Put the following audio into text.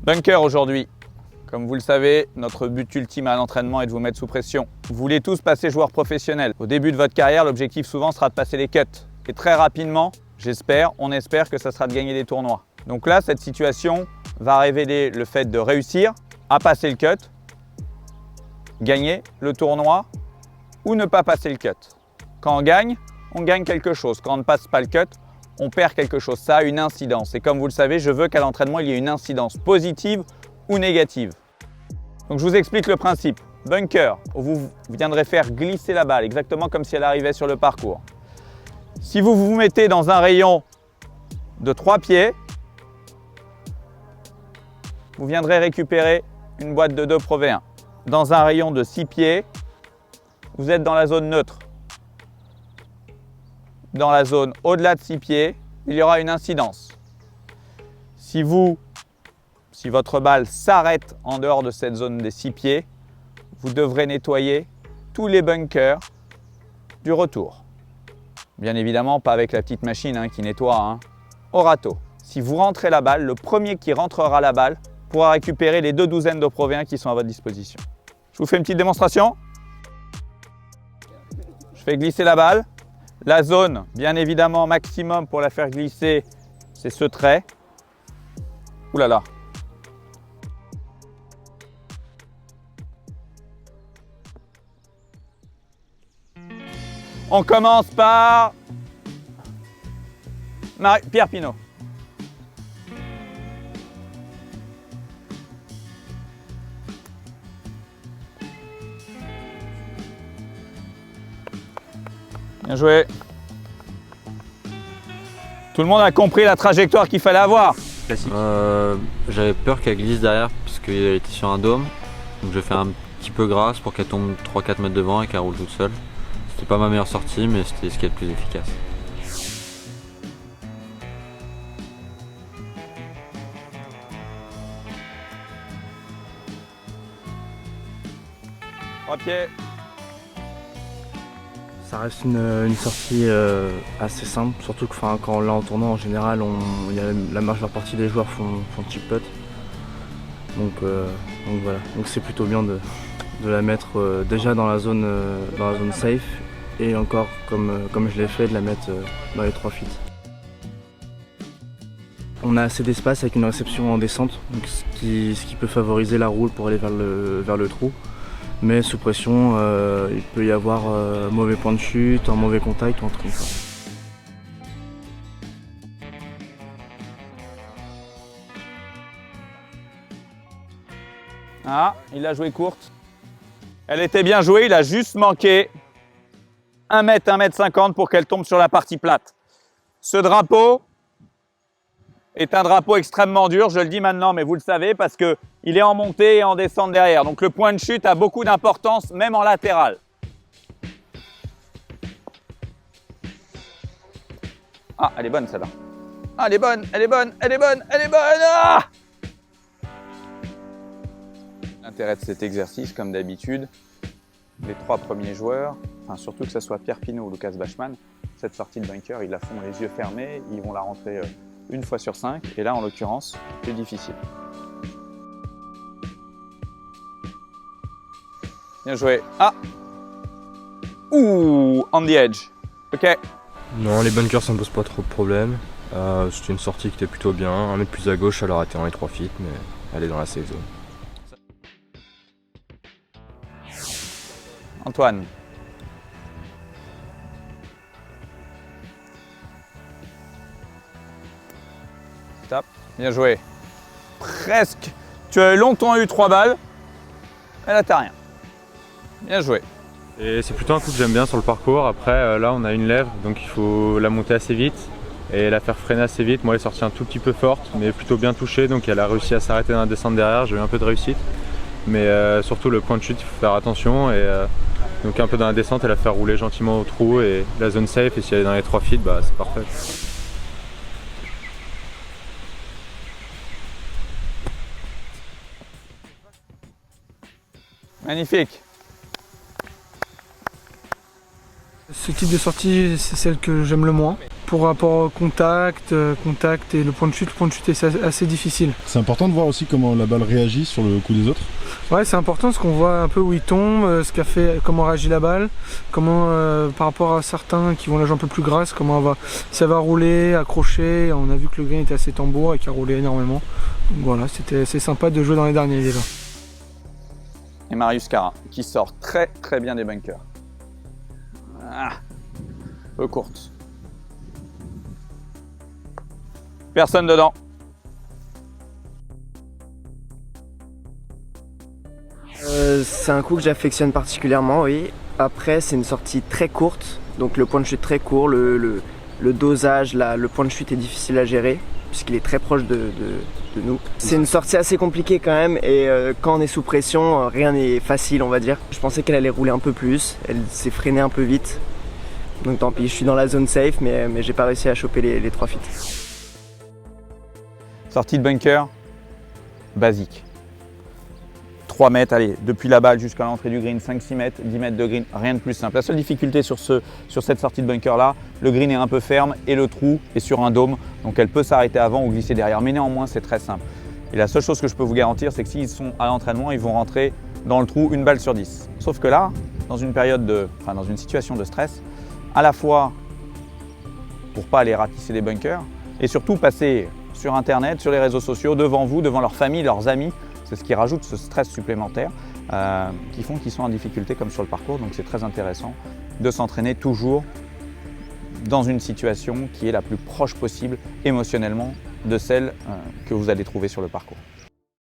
Bunker aujourd'hui. Comme vous le savez, notre but ultime à l'entraînement est de vous mettre sous pression. Vous voulez tous passer joueur professionnel. Au début de votre carrière, l'objectif souvent sera de passer les cuts. Et très rapidement, on espère que ça sera de gagner des tournois. Donc là, cette situation va révéler le fait de réussir à passer le cut, gagner le tournoi ou ne pas passer le cut. Quand on gagne quelque chose. Quand on ne passe pas le cut, on perd quelque chose. Ça a une incidence. Et comme vous le savez, je veux qu'à l'entraînement, il y ait une incidence positive ou négative. Donc je vous explique le principe. Bunker, où vous viendrez faire glisser la balle, exactement comme si elle arrivait sur le parcours. Si vous vous mettez dans un rayon de 3 pieds, vous viendrez récupérer une boîte de 2 Pro V1. Dans un rayon de 6 pieds, vous êtes dans la zone neutre. Dans la zone au-delà de 6 pieds, il y aura une incidence. Si votre balle s'arrête en dehors de cette zone des 6 pieds, vous devrez nettoyer tous les bunkers du retour. Bien évidemment, pas avec la petite machine qui nettoie, au râteau. Si vous rentrez la balle, le premier qui rentrera la balle pourra récupérer les 2 douzaines de Pro V1 qui sont à votre disposition. Je vous fais une petite démonstration. Je fais glisser la balle. La zone, bien évidemment, maximum pour la faire glisser, c'est ce trait. Ouh là là. On commence par Pierre Pinault. Bien joué. Tout le monde a compris la trajectoire qu'il fallait avoir. Classique. J'avais peur qu'elle glisse derrière parce qu'elle était sur un dôme. Donc je fais un petit peu grasse pour qu'elle tombe 3-4 mètres devant et qu'elle roule toute seule. C'était pas ma meilleure sortie, mais c'était ce qui est le plus efficace. Trois pieds. Ça reste une sortie assez simple, surtout que quand on l'a en tournoi, en général, la majeure partie des joueurs font chip putt. Donc voilà, donc c'est plutôt bien de la mettre déjà dans la zone safe et encore, comme je l'ai fait, de la mettre dans les 3 feet. On a assez d'espace avec une réception en descente, donc ce qui peut favoriser la roule pour aller vers le trou. Mais sous pression, il peut y avoir mauvais point de chute, un mauvais contact ou un truc comme ça. Ah, il a joué courte. Elle était bien jouée, il a juste manqué 1 mètre, 1 mètre 50 pour qu'elle tombe sur la partie plate. Ce drapeau est un drapeau extrêmement dur, je le dis maintenant, mais vous le savez, parce qu'il est en montée et en descente derrière. Donc le point de chute a beaucoup d'importance, même en latéral. Ah, elle est bonne celle-là. Ah, elle est bonne, elle est bonne, elle est bonne, elle est bonne. Ah! L'intérêt de cet exercice, comme d'habitude, les 3 premiers joueurs, surtout que ce soit Pierre Pinault ou Lucas Bachmann, cette sortie de bunker, ils la font les yeux fermés, ils vont la rentrer une fois sur 5, et là en l'occurrence, plus difficile. Bien joué. Ah! Ouh! On the edge. Ok. Non, les bunkers ça me pose pas trop de problèmes. C'était une sortie qui était plutôt bien. 1 mètre plus à gauche, elle aurait été dans les 3 feet, mais elle est dans la safe zone. Antoine. Top. Bien joué. Presque. Tu as longtemps eu 3 balles. Et là, t'as rien. Bien joué. Et c'est plutôt un coup que j'aime bien sur le parcours. Après, là, on a une lèvre, donc il faut la monter assez vite et la faire freiner assez vite. Moi, elle est sortie un tout petit peu forte, mais plutôt bien touchée, donc elle a réussi à s'arrêter dans la descente derrière. J'ai eu un peu de réussite, mais surtout le point de chute, il faut faire attention. Et donc un peu dans la descente, elle a fait rouler gentiment au trou et la zone safe. Et si elle est dans les 3 feet, bah, c'est parfait. Magnifique. Ce type de sortie, c'est celle que j'aime le moins. pour rapport au contact et le point de chute est assez difficile. C'est important de voir aussi comment la balle réagit sur le coup des autres. Ouais, c'est important parce qu'on voit un peu où il tombe, comment réagit la balle, comment par rapport à certains qui vont la jouer un peu plus grasse, si ça va rouler, accrocher. On a vu que le green était assez tambour et qu'il a roulé énormément. Donc voilà, c'était assez sympa de jouer dans les derniers déjà. Et Marius Carra qui sort très très bien des bunkers. Peu courte. Personne dedans. C'est un coup que j'affectionne particulièrement, oui. Après, c'est une sortie très courte, donc le point de chute très court, le dosage, le point de chute est difficile à gérer puisqu'il est très proche de nous. C'est une sortie assez compliquée quand même et quand on est sous pression, rien n'est facile on va dire. Je pensais qu'elle allait rouler un peu plus, elle s'est freinée un peu vite. Donc tant pis, je suis dans la zone safe mais j'ai pas réussi à choper les 3 feet. Sortie de bunker, basique. 3 mètres, allez, depuis la balle jusqu'à l'entrée du green, 5-6 mètres, 10 mètres de green, rien de plus simple. La seule difficulté sur cette sortie de bunker là, le green est un peu ferme et le trou est sur un dôme, donc elle peut s'arrêter avant ou glisser derrière, mais néanmoins c'est très simple. Et la seule chose que je peux vous garantir, c'est que s'ils sont à l'entraînement, ils vont rentrer dans le trou 1 balle sur 10. Sauf que là, dans une situation de stress, à la fois pour pas aller ratisser des bunkers et surtout passer sur internet, sur les réseaux sociaux, devant vous, devant leur famille, leurs amis. C'est ce qui rajoute ce stress supplémentaire qui font qu'ils sont en difficulté comme sur le parcours. Donc c'est très intéressant de s'entraîner toujours dans une situation qui est la plus proche possible émotionnellement de celle que vous allez trouver sur le parcours.